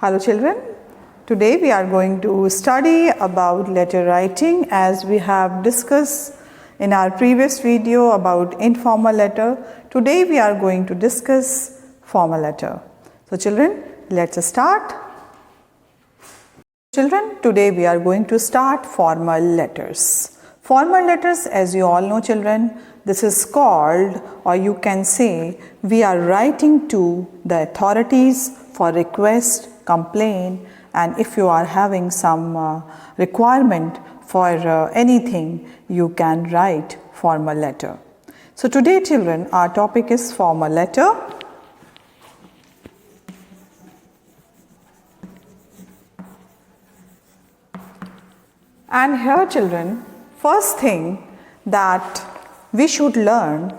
Hello children, today we are going to study about letter writing as we have discussed in our previous video about informal letter. Today we are going to discuss formal letter. So children, let's start. Children, today we are going to start formal letters. Formal letters, as you all know children, this is called, or you can say, we are writing to the authorities for request, complaint, and if you are having some requirement for anything, you can write formal letter. So today children, our topic is formal letter. And here children, first thing that we should learn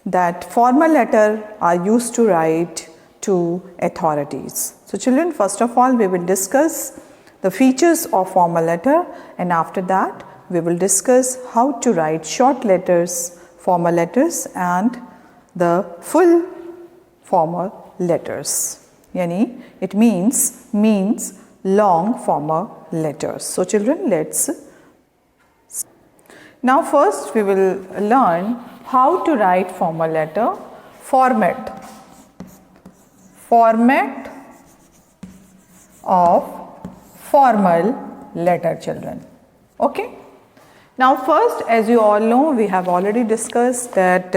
that formal letter are used to write to authorities. So children, first of all we will discuss the features of formal letter, and after that we will discuss how to write short letters, formal letters, and the full formal letters. Yani it means long formal letters. So children, let's now first we will learn how to write formal letter. Format of formal letter children. Okay. Now first, as you all know, we have already discussed that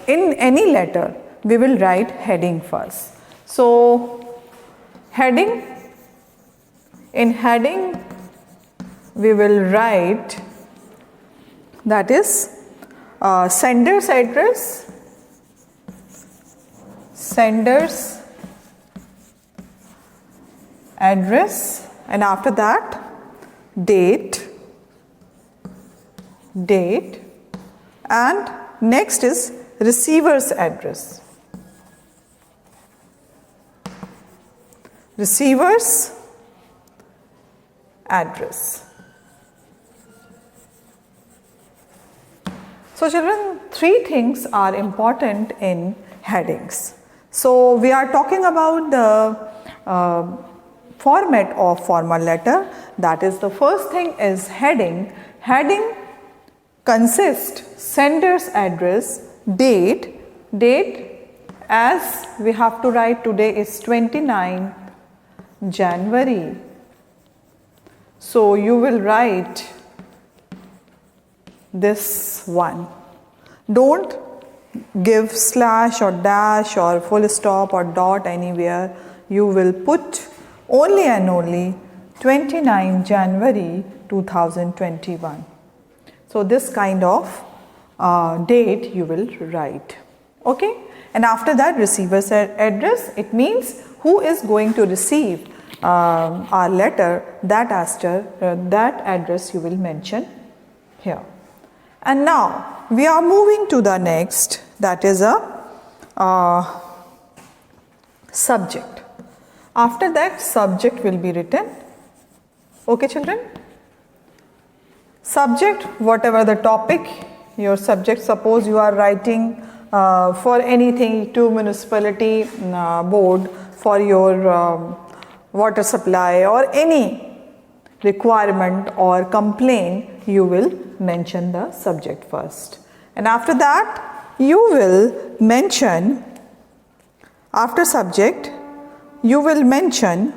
in any letter we will write heading first. So heading, in heading we will write, that is sender's address, and after that date, and next is receiver's address. So children, three things are important in headings. So we are talking about the format of formal letter. That is, the first thing is heading. Heading consists sender's address, date, as we have to write today is 29th January. So you will write this one. Don't give slash or dash or full stop or dot anywhere. You will put only and only 29 January 2021. So this kind of date you will write. Okay. And after that, receiver's address, it means who is going to receive our letter, that address you will mention here. And now we are moving to the next, that is a subject. After that, subject will be written. Okay children? Subject, whatever the topic, your subject, suppose you are writing for anything to municipality board for your water supply or any requirement or complaint, you will mention the subject first. And after that, you will mention, after subject, you will mention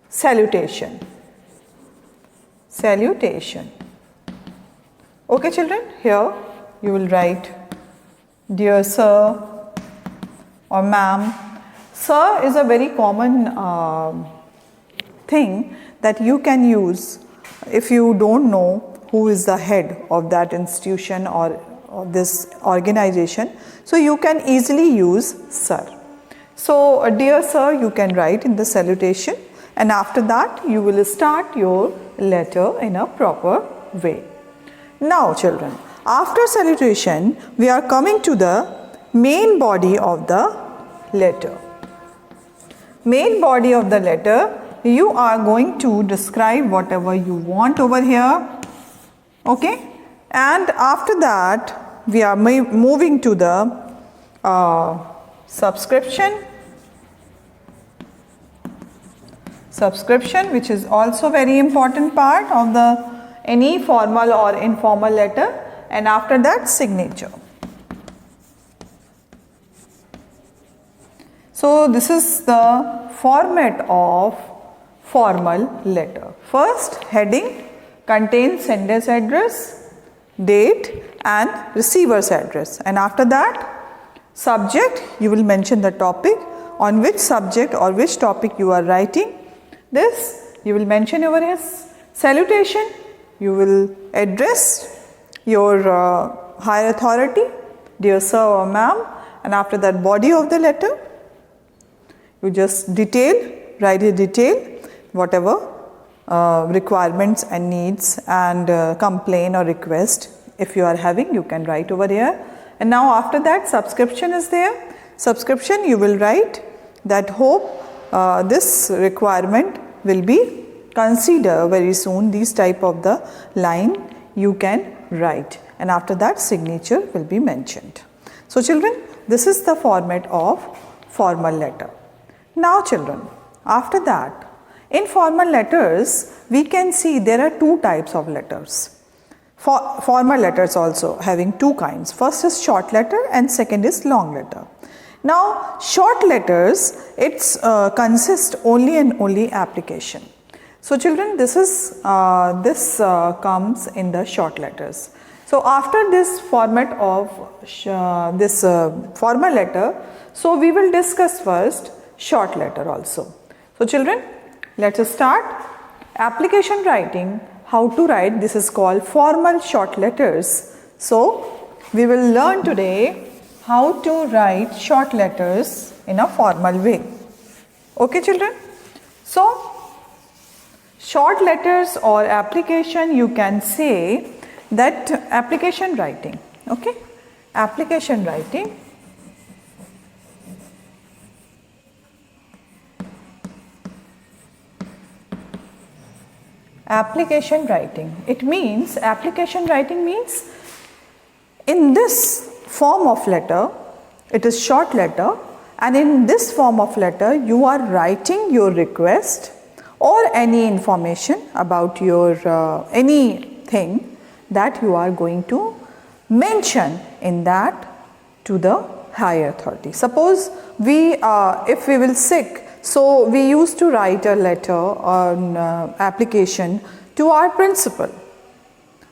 salutation. Okay children, here you will write dear sir or ma'am. Sir is a very common thing that you can use if you don't know who is the head of that institution or this organization. So you can easily use sir. So dear sir you can write in the salutation, and after that you will start your letter in a proper way. Now children, after salutation we are coming to the main body of the letter. Main body of the letter, you are going to describe whatever you want over here. Okay, and after that we are moving to the subscription, subscription, which is also very important part of the any formal or informal letter, and after that signature. So this is the format of formal letter. First, heading contains sender's address, date and receiver's address, and after that subject, you will mention the topic, on which subject or which topic you are writing. This you will mention over his salutation. You will address your higher authority, dear sir or ma'am, and after that body of the letter, you just write a detail, whatever requirements and needs and complaint or request if you are having, you can write over here. And now after that subscription is there. Subscription you will write that hope this requirement will be considered very soon. These type of the line you can write, and after that signature will be mentioned. So children, this is the format of formal letter. Now children, after that, in formal letters we can see there are two types of letters. Formal letters also having two kinds. First is short letter and second is long letter. Now short letters, it's consist only and only application. So children, this comes in the short letters. So after this format of formal letter, so we will discuss first short letter also. So children, let us start. Application writing, how to write, this is called formal short letters. So we will learn today how to write short letters in a formal way. Okay children? So short letters or application, you can say that application writing. Okay? Application writing. Application writing. It means, application writing means in this form of letter, it is short letter, and in this form of letter you are writing your request or any information about your anything that you are going to mention in that to the higher authority. Suppose if we will sick, so we used to write a letter on application to our principal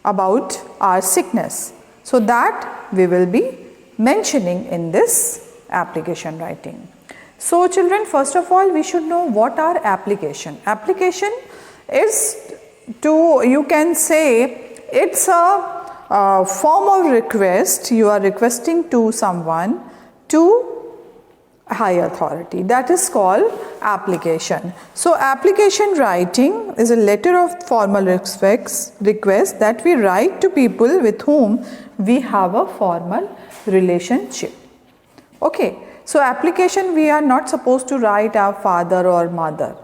about our sickness. So that we will be mentioning in this application writing. So children, first of all we should know what are application. Application is you can say it's a form of request. You are requesting to someone to high authority. That is called application. So application writing is a letter of formal request that we write to people with whom we have a formal relationship. Okay. So application, we are not supposed to write our father or mother.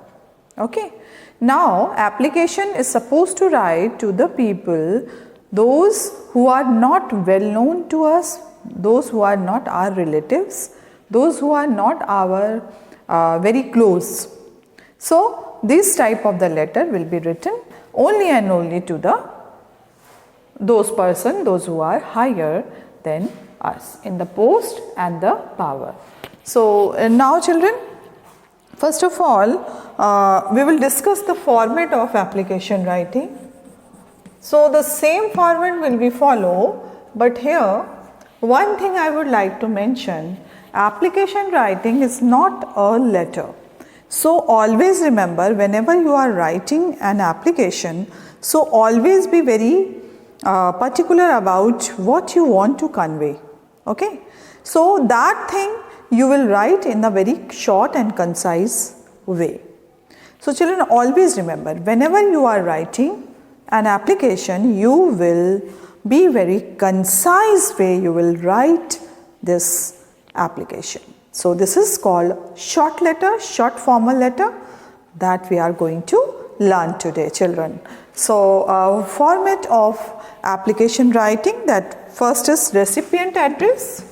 Okay. Now application is supposed to write to the people, those who are not well known to us, those who are not our relatives, those who are not our very close. So this type of the letter will be written only and only to those who are higher than us in the post and the power. So now children, first of all we will discuss the format of application writing. So the same format will be follow, but here one thing I would like to mention, application writing is not a letter. So always remember, whenever you are writing an application, so always be very particular about what you want to convey. Okay. So that thing you will write in a very short and concise way. So children, always remember, whenever you are writing an application, you will be very concise way you will write this application. So this is called short letter, short formal letter that we are going to learn today, children. So format of application writing, that first is recipient address.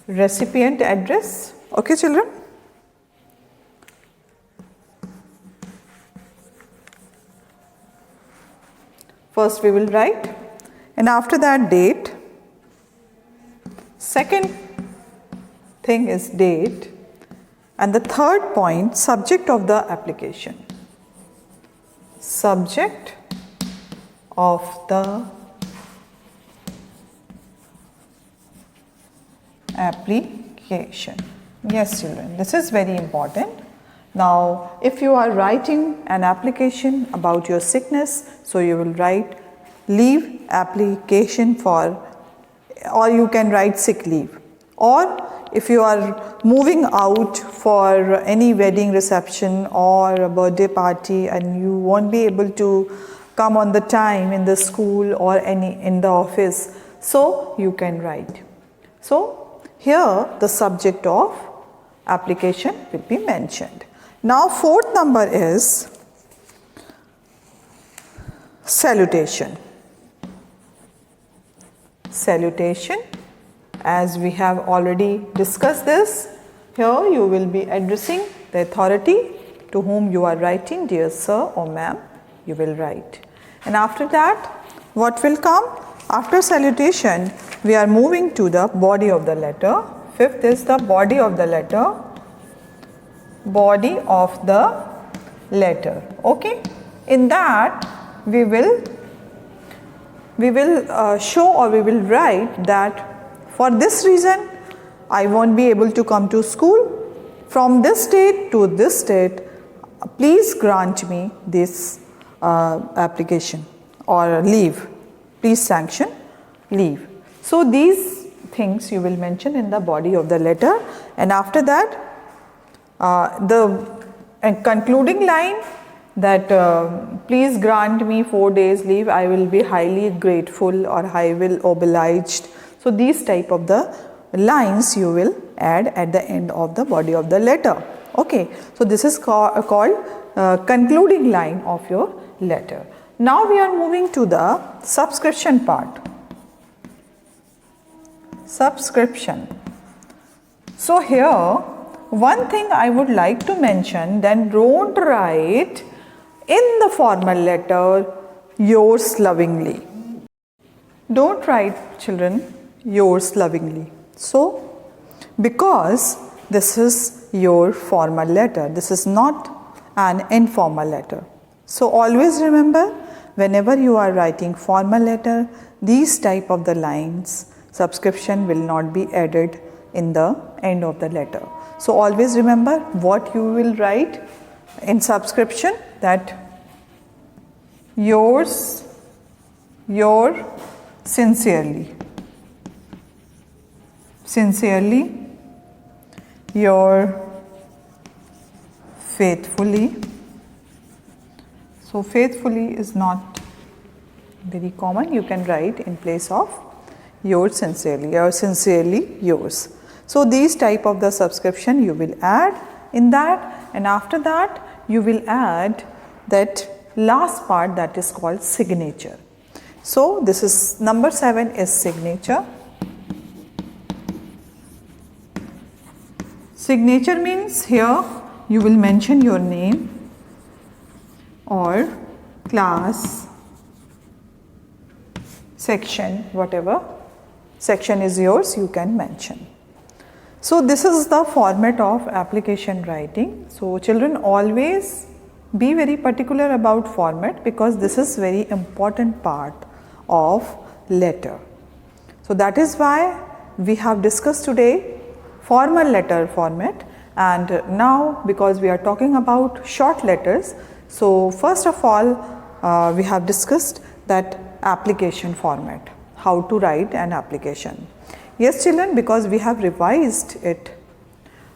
Recipient address. Okay, children? First we will write, and after that date. Second thing is date, and the third point, subject of the application. Subject of the application. Yes, children, this is very important. Now, if you are writing an application about your sickness, so you will write leave application for, or you can write sick leave. Or if you are moving out for any wedding reception or a birthday party and you won't be able to come on the time in the school or in the office, so you can write. So here the subject of application will be mentioned. Now fourth number is salutation. Salutation, as we have already discussed this, here you will be addressing the authority to whom you are writing, dear sir or ma'am, you will write. And after that, what will come? After salutation, we are moving to the body of the letter. Fifth is the body of the letter. Body of the letter. Okay? In that, we will show or we will write that for this reason I won't be able to come to school. From this date to this date, please grant me this application or leave. Please sanction leave. So these things you will mention in the body of the letter, and after that the concluding line that please grant me 4 days leave, I will be highly grateful or I will obliged. So these type of the lines you will add at the end of the body of the letter. Okay, so this is called concluding line of your letter. Now we are moving to the subscription part. Subscription. So here one thing I would like to mention, then don't write in the formal letter yours lovingly. Don't write, children, yours lovingly. So because this is your formal letter, this is not an informal letter. So always remember, whenever you are writing formal letter, these type of the lines, subscription will not be added in the end of the letter. So always remember what you will write in subscription, that yours, your sincerely, sincerely, your faithfully. So faithfully is not very common, you can write in place of yours sincerely or sincerely yours. So these type of the subscription you will add in that, and after that you will add that last part that is called signature. So this is number 7 is signature. Signature means here you will mention your name or class, section, whatever section is yours, you can mention. So this is the format of application writing. So children, always be very particular about format, because this is very important part of letter. So that is why we have discussed today formal letter format, and now because we are talking about short letters, so first of all we have discussed that application format, how to write an application. Yes children, because we have revised it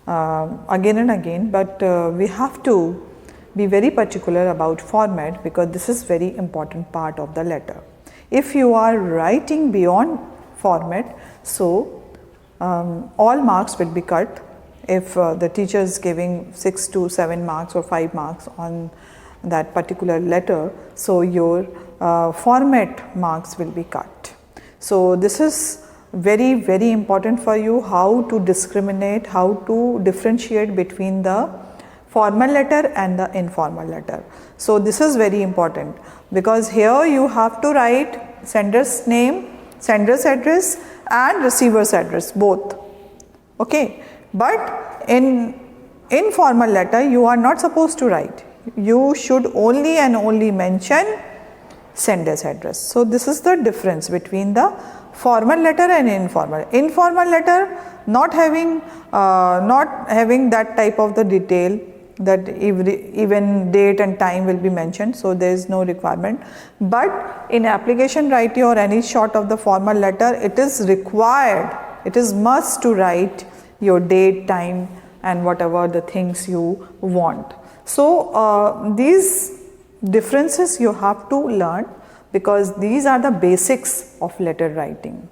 again and again, but we have to be very particular about format, because this is very important part of the letter. If you are writing beyond format, so all marks will be cut. If the teacher is giving 6 to 7 marks or 5 marks on that particular letter, so your format marks will be cut. So this is very important for you how to discriminate, how to differentiate between the formal letter and the informal letter. So this is very important, because here you have to write sender's name, sender's address and receiver's address both. Okay, but in informal letter you are not supposed to write. You should only and only mention sender's address. So this is the difference between the formal letter and informal. Informal letter not having that type of the detail, that even date and time will be mentioned, so there is no requirement. But in application writing or any sort of the formal letter, it is required, it is must to write your date, time and whatever the things you want. So these differences you have to learn, because these are the basics of letter writing.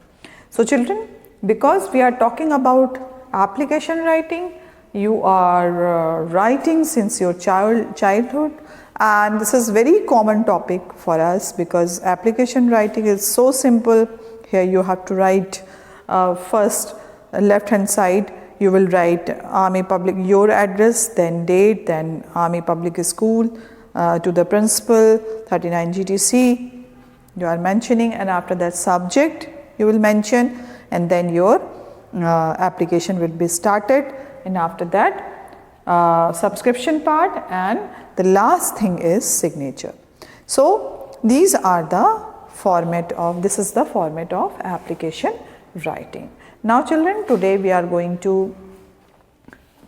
So children, because we are talking about application writing, you are writing since your childhood, and this is very common topic for us, because application writing is so simple. Here you have to write first left hand side you will write Army Public, your address, then date, then Army Public School, to the principal, 39 GTC you are mentioning, and after that subject you will mention, and then your application will be started, and after that subscription part, and the last thing is signature. So these are the format of, this is the format of application writing. Now children, today we are going to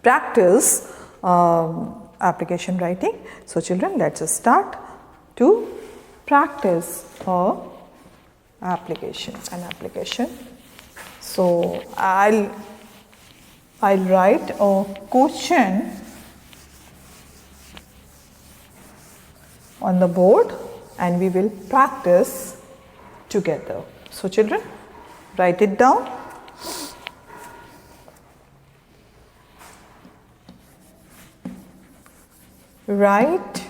practice application writing. So children, let's start to practice an application. So I'll write a question on the board and we will practice together. So children, write it down. Write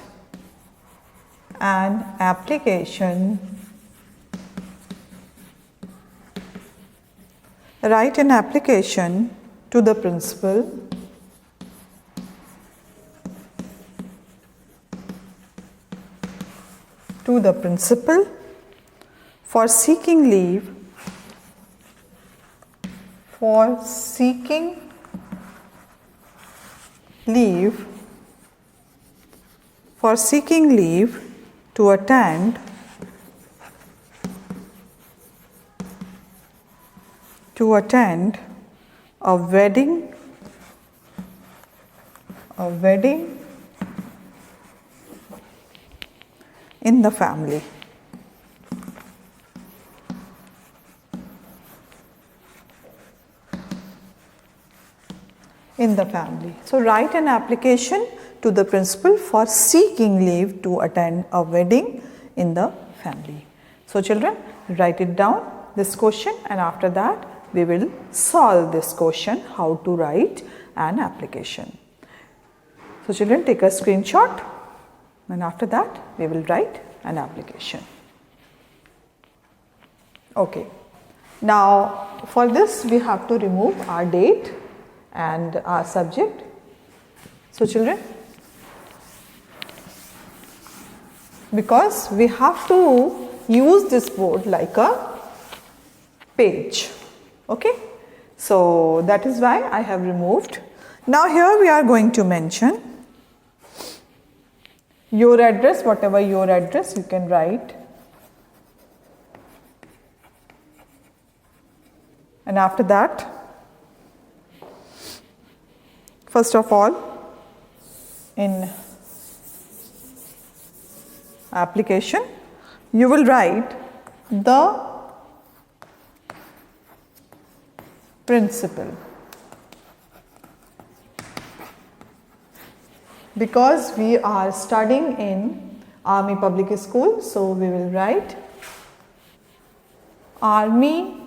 an application. Write an application to the principal for seeking leave to attend a wedding in the family. So write an application to the principal for seeking leave to attend a wedding in the family. So children, write it down, this question, and after that we will solve this question, how to write an application. So children, take a screenshot, and after that we will write an application. Okay. Now for this we have to remove our date and our subject. So children, because we have to use this board like a page. Okay, so that is why I have removed. Now here we are going to mention your address, whatever your address you can write, and after that, first of all, in application you will write the principal, because we are studying in Army Public School, so we will write Army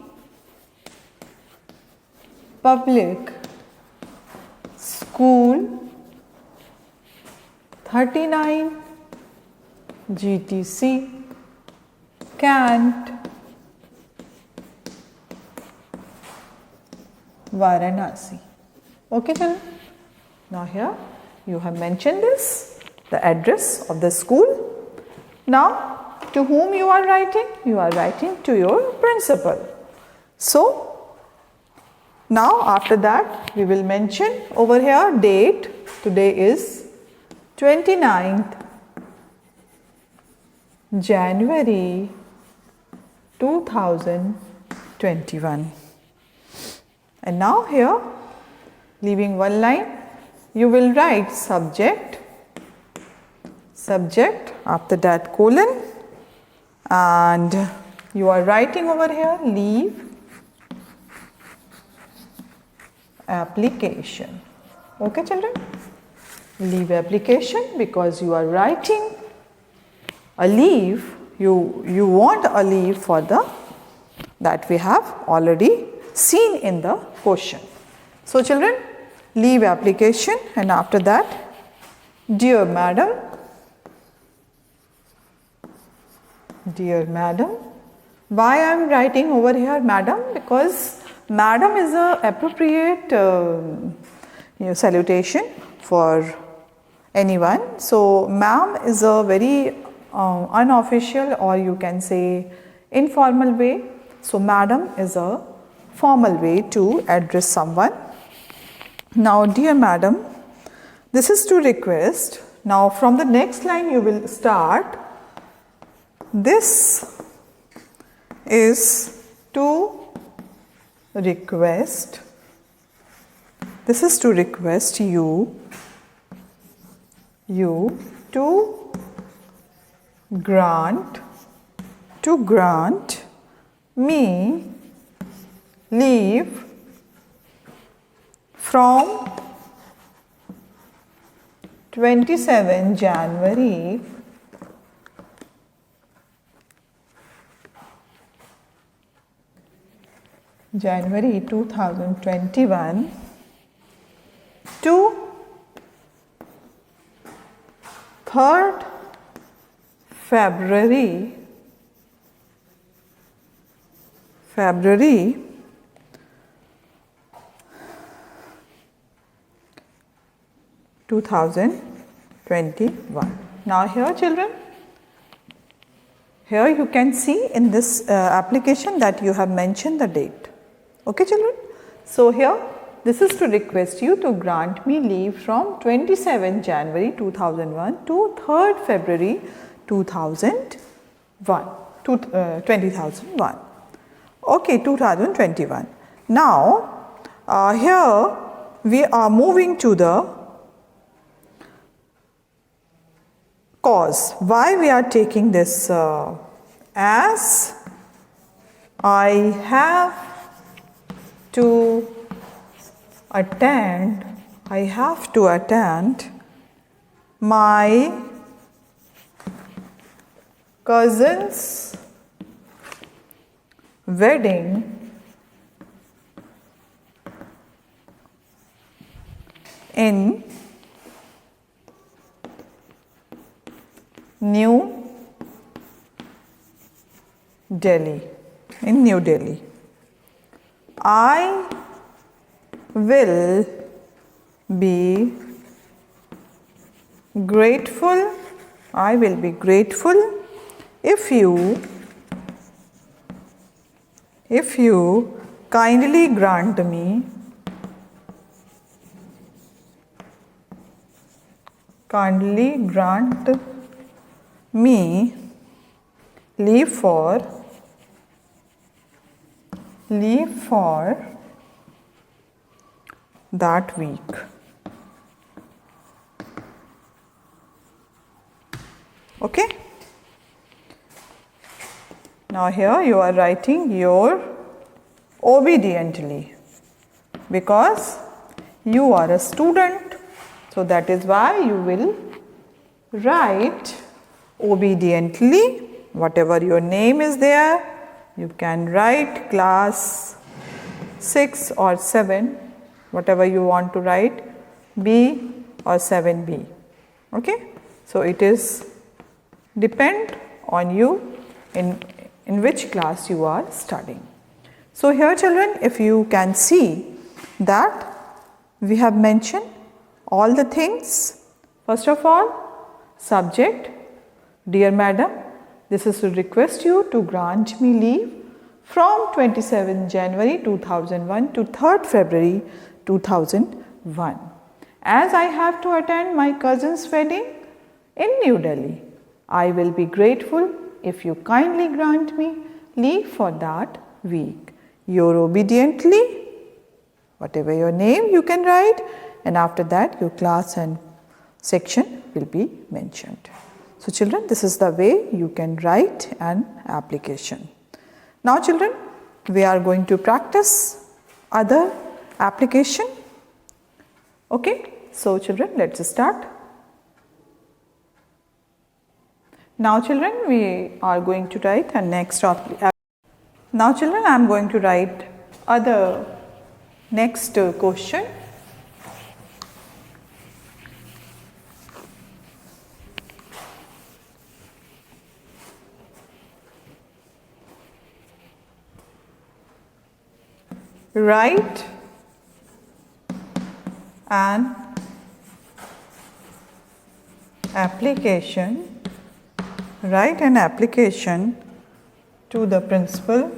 Public School 39 GTC, Kant, Varanasi. Okay children. Now here you have mentioned this, the address of the school. Now to whom you are writing? You are writing to your principal. So now after that we will mention over here date. Today is 29th January 2021. And now here, leaving one line, you will write subject, after that colon, and you are writing over here leave application. Okay children? Leave application, because you are writing a leave, you want a leave for that we have already seen in the question. So children, leave application, and after that, dear madam, why I am writing over here madam? Because madam is a appropriate salutation for anyone. So ma'am is a very unofficial, or you can say informal way. So madam is a formal way to address someone. Now dear madam, this is to request. Now from the next line you will start. This is to request. This is to request you to grant me leave from 27 January January 2021 to 3rd February 2021. Now here children, here you can see in this application that you have mentioned the date. Okay children. So here this is to request you to grant me leave from 27 January 2001 to 3rd February 2001. Okay, 2021. Now here we are moving to the cause. Why we are taking this as I have to attend my cousin's wedding in New Delhi. I will be grateful if you kindly grant me leave for that week. Okay. Now here you are writing your obediently, because you are a student, so that is why you will write obediently. Whatever your name is there, you can write class 6 or 7, whatever you want to write, B or 7B. Okay. So it is depend on you in which class you are studying. So here children, if you can see that we have mentioned all the things. First of all, subject, dear madam, this is to request you to grant me leave from 27 January 2001 to 3rd February 2001, as I have to attend my cousin's wedding in New Delhi. I will be grateful if you kindly grant me leave for that week. Your obediently, whatever your name you can write, and after that your class and section will be mentioned. So children, this is the way you can write an application. Now children, we are going to practice other application. Okay, so children, let's start. Now children, we are going to write a next application. Now children, I am going to write other next question. Write an application. Write an application to the principal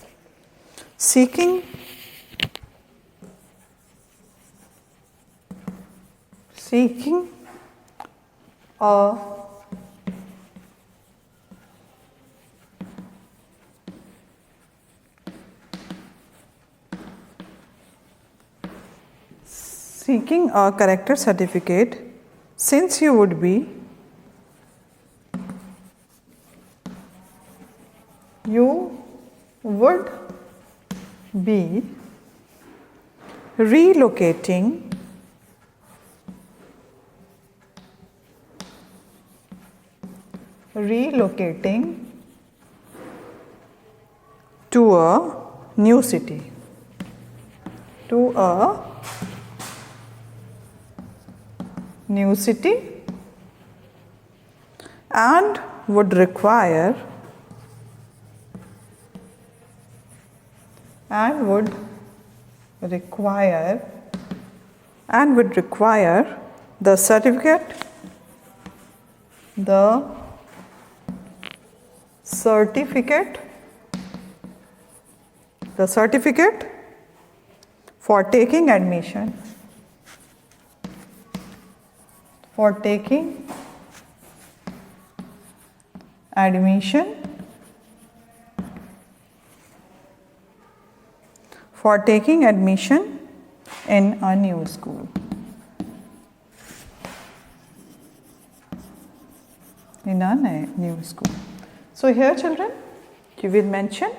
seeking a character certificate, since you would be relocating to a new city, and would require the certificate for taking admission in a new school. So here children, you will mention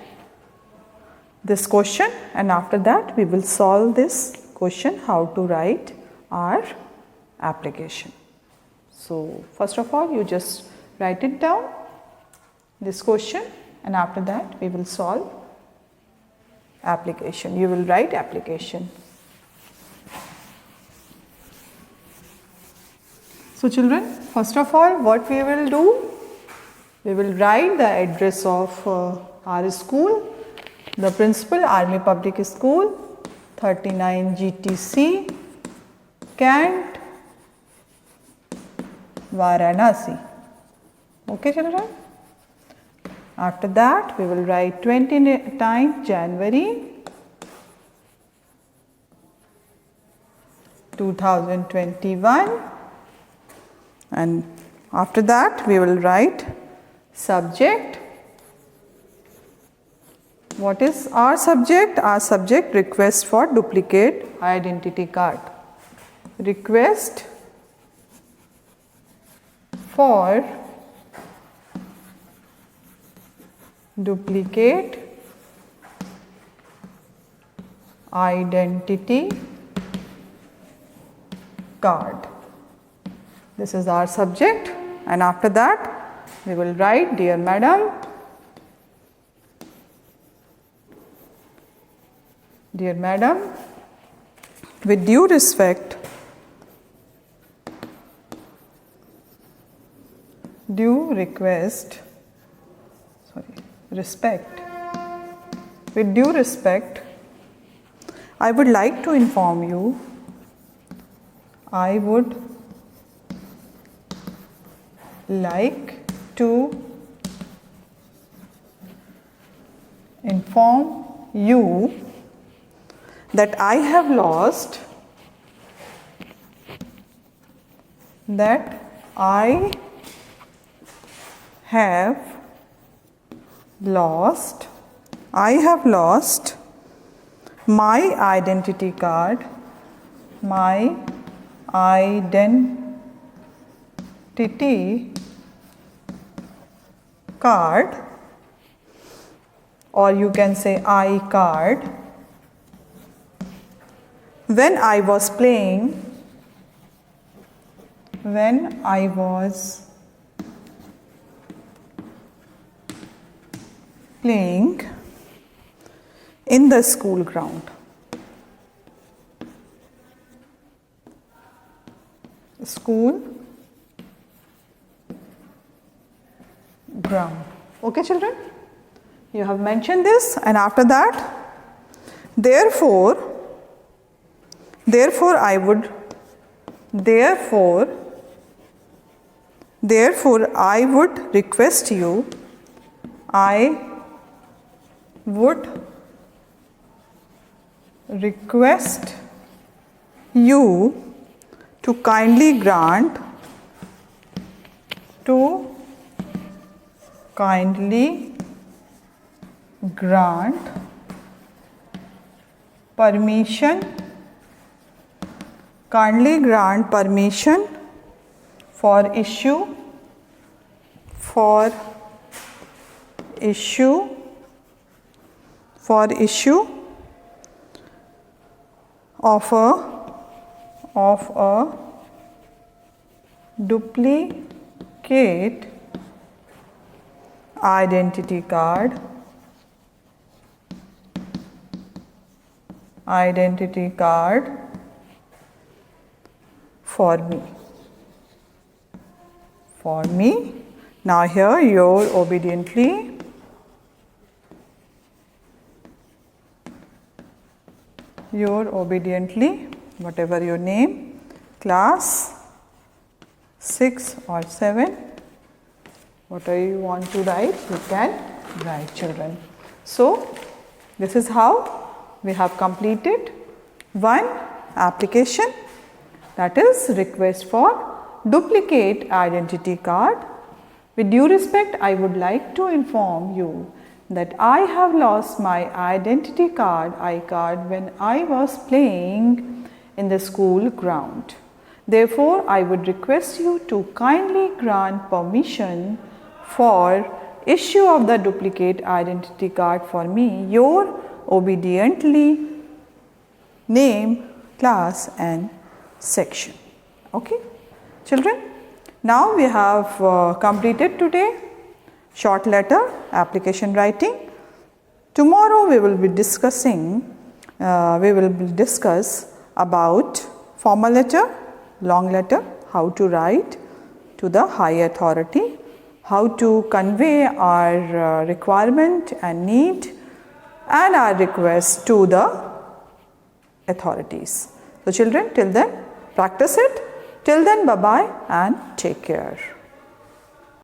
this question, and after that we will solve this question how to write our application. So first of all, you just write it down, this question, and after that we will solve application. You will write application. So children, first of all, what we will do, we will write the address of our school, the principal, Army Public School, 39 GTC, Kent, Varanasi. Okay children? After that, we will write 29th January 2021, and after that we will write subject. What is our subject? Our subject, request for duplicate identity card. Request for duplicate identity card. This is our subject, and after that we will write, dear madam, with due respect respect, with due respect, I would like to inform you, I would like to inform you that I have lost, I have lost my identity card, or you can say iCard, when I was playing in the school ground. Okay, children? You have mentioned this, and after that, therefore I would request you, to kindly grant permission for issue of a duplicate identity card for me. Now here your obediently whatever your name, class 6 or 7, whatever you want to write, you can write, children. So this is how we have completed one application, that is request for duplicate identity card. With due respect, I would like to inform you that I have lost my identity card, iCard, when I was playing in the school ground. Therefore, I would request you to kindly grant permission for issue of the duplicate identity card for me. Your obediently, name, class and section. Okay, children? Now we have completed today short letter application writing. Tomorrow we will discuss about formal letter, long letter, how to write to the high authority, how to convey our requirement and need and our request to the authorities. So children, till then practice it. Till then, bye-bye and take care.